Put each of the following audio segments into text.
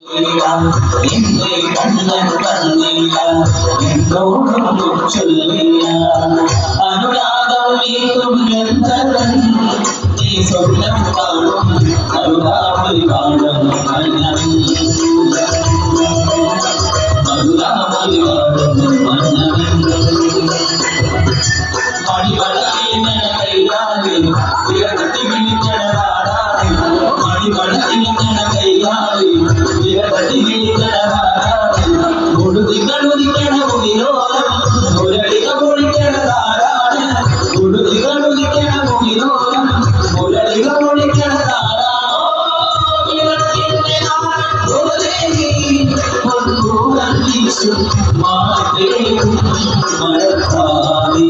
നിന്നെ കണ്ണൻ കണ്ണീല എന്നോടൊന്നും ചൊല്ലിയ അനുരാഗം വീണ്ടും ഗന്ധർവൻ നീ സ്വപ്നം കാണും മധുരാമി പാടും മന്നൻ മധുരാമി പാടും മന്നൻ മണിവളക്കിനെ കൈയാതെ വിരകട്ടി വിളിച്ചടാടാതെ മണിവളക്കിനെ കൈയാതെ വിരകട്ടി വിളിച്ചടാടാതെ കൊടുതികളുതിക്കണ മുകിലോരം ഒരടിക പൊളിക്കണതാരാണ് കൊടുതികളുതിക്കണ മുകിലോരം ഒരടിക പൊളിക്കണതാരാണോ വിളക്കിന്റെ മാറ്റേക്കും മഴക്കാലി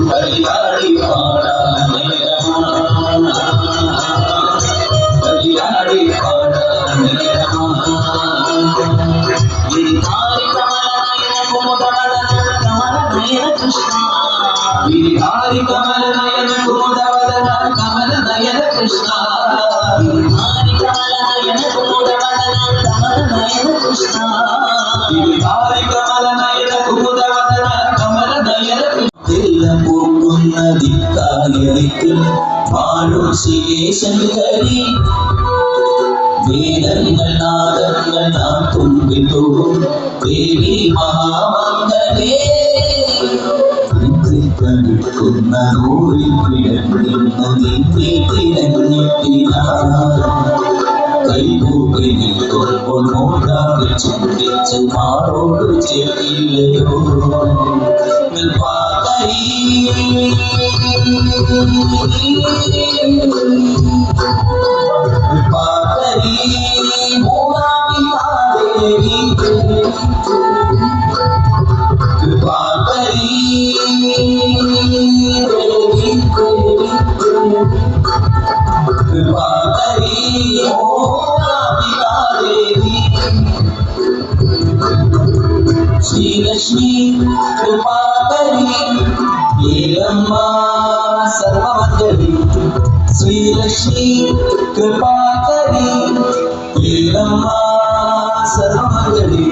കളിയാടി പാടാൻ കളിയാടി പാടാൻ गिरिधारी कमलनयन कुमुदवदन कमलनयन कृष्ण गिरिधारी कमलनयन कुमुदवदन कमलनयन कृष्ण गिरिधारी कमलनयन कुमुदवदन कमलनयन कृष्ण गिरिधारी कमलनयन कुमुदवदन कमलनयन പൂക്കുന്നതിക്കായറിക്കൽ വാഴും ശിവേശങ്കരി വേദങ്ങൾ നാദങ്ങൾ നാം തുമ്പിത്തോറും ദേവി മഹാമംഗളേ കണ്ടിക്കുന്ന നൂറിൽ കിടക്കുന്ന നിന്നെ തിരഞ്ഞിട്ടിനാർ കൈകൂപ്പി നിൽക്കുമ്പോൾ മോട്ടാറിൽ ചുണ്ടിച്ച് മാറോട് ചേർത്തില്ലയോ പാകരി മൂടാമിദേവി പാകരി പാകരി മൂടാമിദേവി ശ്രീലക്ഷ്മി കൃപാകരി ഏലമ്മ സർവമംഗളി ശ്രീലക്ഷ്മി കൃപാകരി ഏലമ്മ സർവമംഗളി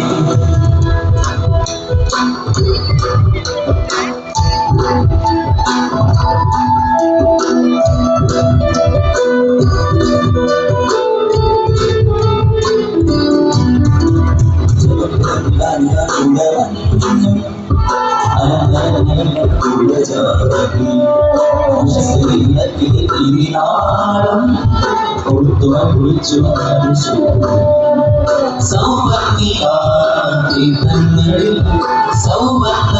സൗവർണ്ണ